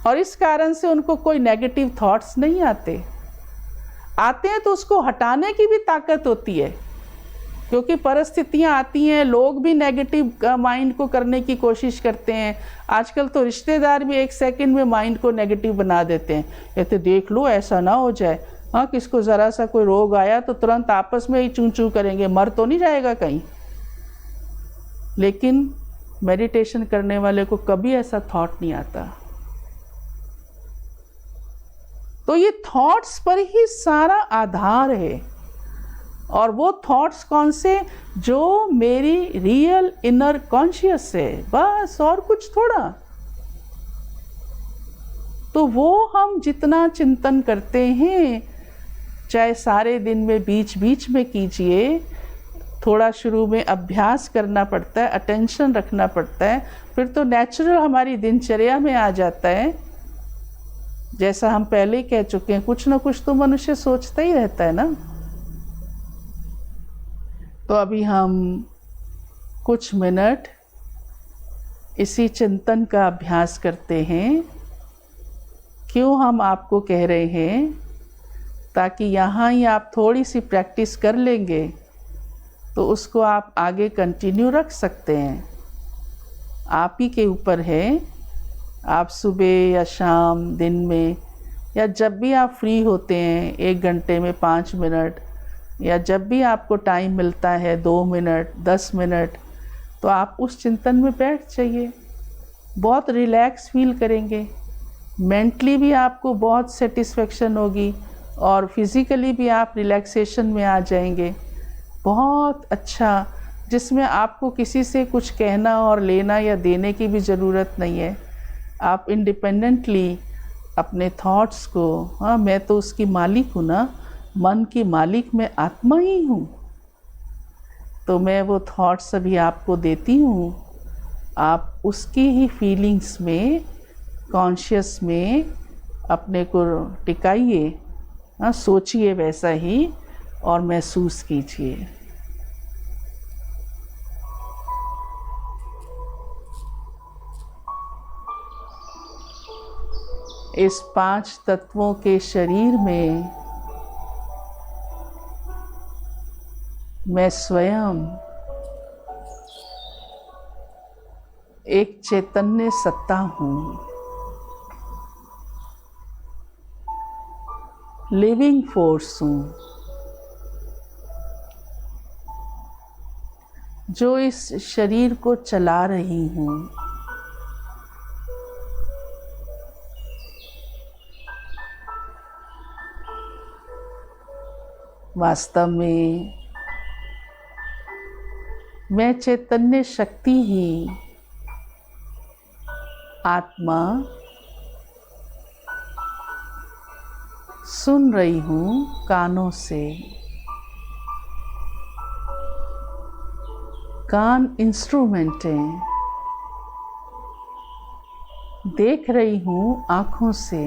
Speaker 1: और इस कारण से उनको कोई नेगेटिव थॉट्स नहीं आते। आते हैं तो उसको हटाने की भी ताकत होती है, क्योंकि परिस्थितियां आती हैं, लोग भी नेगेटिव माइंड को करने की कोशिश करते हैं। आजकल तो रिश्तेदार भी 1 सेकंड में माइंड को नेगेटिव बना देते हैं, कहते देख लो ऐसा ना हो जाए, हाँ किसको ज़रा सा कोई रोग आया तो तुरंत आपस में ही चूं चूं करेंगे, मर तो नहीं जाएगा कहीं। लेकिन मेडिटेशन करने वाले को कभी ऐसा थॉट नहीं आता। तो ये थॉट्स पर ही सारा आधार है। और वो थॉट्स कौन से? जो मेरी रियल इनर कॉन्शियस है, बस, और कुछ थोड़ा। तो वो हम जितना चिंतन करते हैं, चाहे सारे दिन में बीच बीच में कीजिए, थोड़ा शुरू में अभ्यास करना पड़ता है, अटेंशन रखना पड़ता है, फिर तो नेचुरल हमारी दिनचर्या में आ जाता है। जैसा हम पहले ही कह चुके हैं, कुछ ना कुछ तो मनुष्य सोचता ही रहता है ना। तो अभी हम कुछ मिनट इसी चिंतन का अभ्यास करते हैं। क्यों हम आपको कह रहे हैं? ताकि यहाँ ही आप थोड़ी सी प्रैक्टिस कर लेंगे तो उसको आप आगे कंटिन्यू रख सकते हैं। आप ही के ऊपर है, आप सुबह या शाम, दिन में, या जब भी आप फ्री होते हैं, 1 घंटे में 5 मिनट, या जब भी आपको टाइम मिलता है 2 मिनट, 10 मिनट, तो आप उस चिंतन में बैठ जाइए। बहुत रिलैक्स फील करेंगे, मेंटली भी आपको बहुत सेटिस्फेक्शन होगी और फिज़िकली भी आप रिलैक्सेशन में आ जाएंगे। बहुत अच्छा, जिसमें आपको किसी से कुछ कहना और लेना या देने की भी ज़रूरत नहीं है। आप इंडिपेंडेंटली अपने थॉट्स को, हाँ मैं तो उसकी मालिक हूँ ना, मन की मालिक मैं आत्मा ही हूँ, तो मैं वो थॉट्स अभी आपको देती हूँ। आप उसकी ही फीलिंग्स में, कॉन्शियस में अपने को टिकाइए, हाँ सोचिए वैसा ही और महसूस कीजिए। इस 5 तत्वों के शरीर में मैं स्वयं एक चैतन्य सत्ता हूँ, लिविंग फोर्स हूँ, जो इस शरीर को चला रही हूँ। वास्तव में मैं चैतन्य शक्ति ही, आत्मा, सुन रही हूँ कानों से। कान इंस्ट्रूमेंट हैं, देख रही हूँ आँखों से।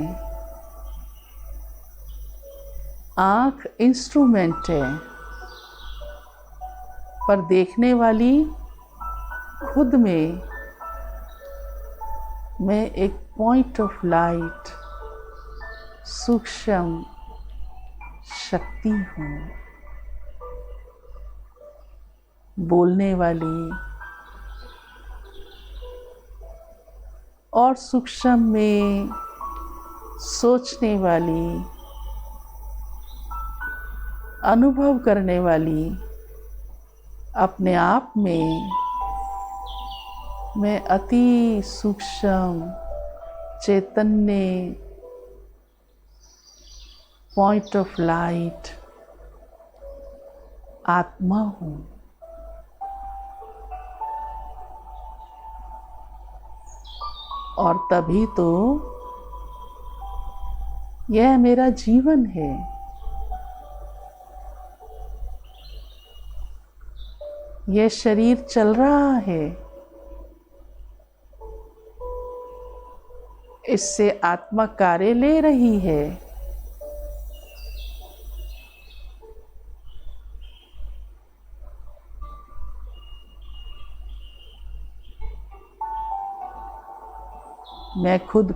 Speaker 1: आँख इंस्ट्रूमेंट है, पर देखने वाली खुद में मैं एक पॉइंट ऑफ लाइट, सूक्ष्म शक्ति हूँ। बोलने वाली और सूक्ष्म में सोचने वाली, अनुभव करने वाली, अपने आप में मैं अति सूक्ष्म चैतन्य पॉइंट ऑफ लाइट आत्मा हूँ। और तभी तो यह मेरा जीवन है। यह शरीर चल रहा है, इससे आत्मा कार्य ले रही है। मैं खुद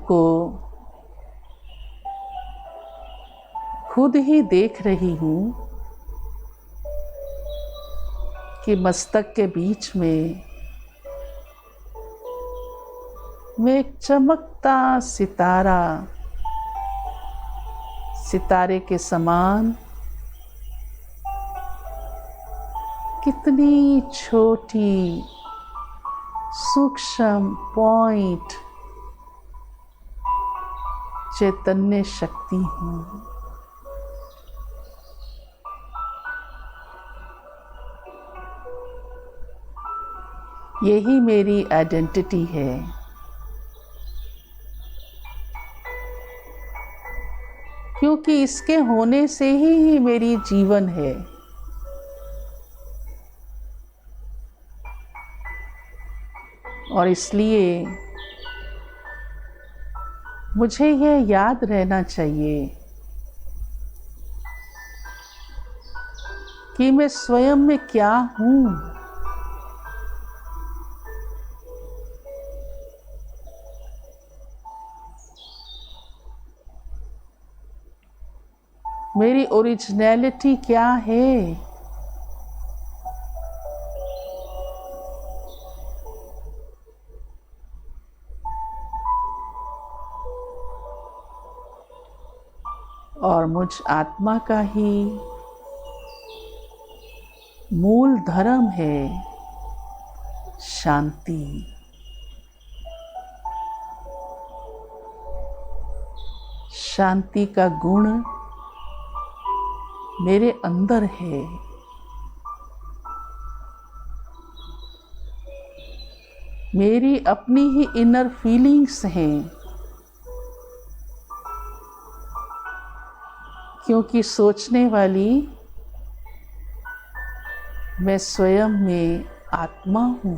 Speaker 1: खुद ही देख रही हूँ कि मस्तक के बीच में मैं एक चमकता सितारा, सितारे के समान कितनी छोटी सूक्ष्म पॉइंट चैतन्य शक्ति हूँ। यही मेरी आइडेंटिटी है। क्योंकि इसके होने से ही मेरी जीवन है। और इसलिए मुझे यह याद रहना चाहिए कि मैं स्वयं में क्या हूँ। मेरी ओरिजिनलिटी क्या है। और मुझ आत्मा का ही मूल धर्म है शांति। शांति का गुण मेरे अंदर है। मेरी अपनी ही इनर फीलिंग्स हैं। क्योंकि सोचने वाली मैं स्वयं में आत्मा हूँ।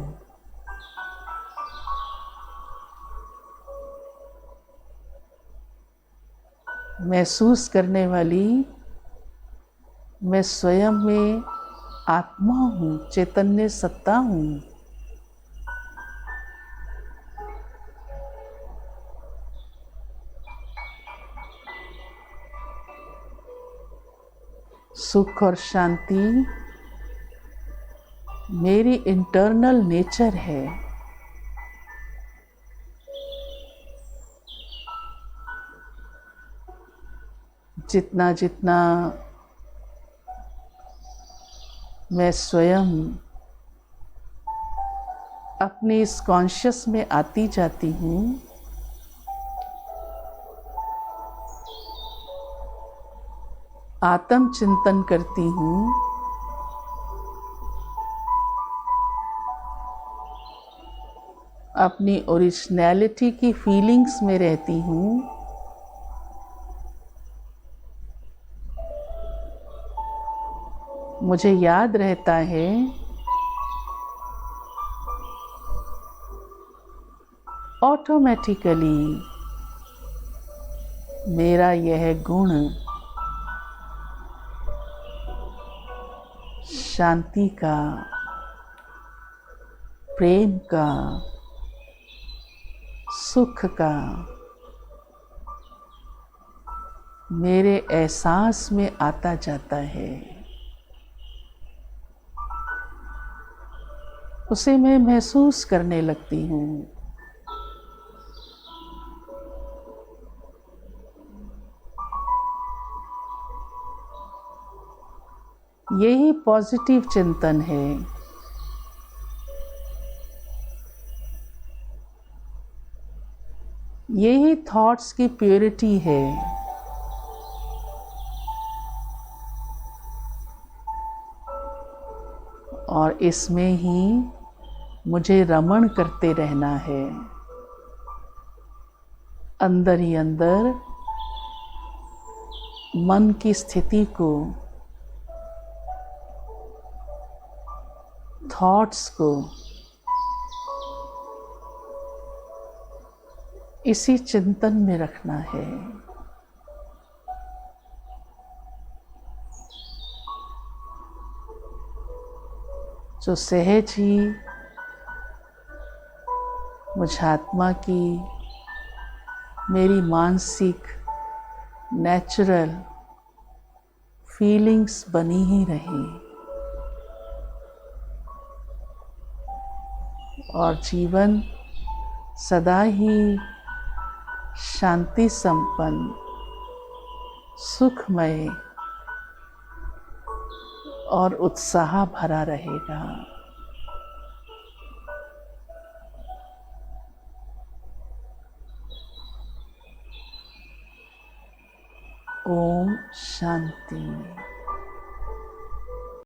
Speaker 1: महसूस करने वाली मैं स्वयं में आत्मा हूँ, चैतन्य सत्ता हूँ। सुख और शांति मेरी इंटरनल नेचर है। जितना जितना मैं स्वयं अपनी इस कॉन्शियस में आती जाती हूँ, आत्म चिंतन करती हूँ, अपनी ओरिजिनलिटी की फीलिंग्स में रहती हूँ, मुझे याद रहता है ऑटोमेटिकली मेरा यह गुण शांति का, प्रेम का, सुख का मेरे एहसास में आता जाता है। उसे मैं महसूस करने लगती हूँ। यही पॉजिटिव चिंतन है। यही थॉट्स की प्योरिटी है। और इसमें ही मुझे रमण करते रहना है। अंदर ही अंदर मन की स्थिति को, थॉट्स को इसी चिंतन में रखना है। जो सहज ही मुझ आत्मा की, मेरी मानसिक नेचुरल फीलिंग्स बनी ही रहें और जीवन सदा ही शांति संपन्न, सुखमय और उत्साह भरा रहेगा। ओम शांति।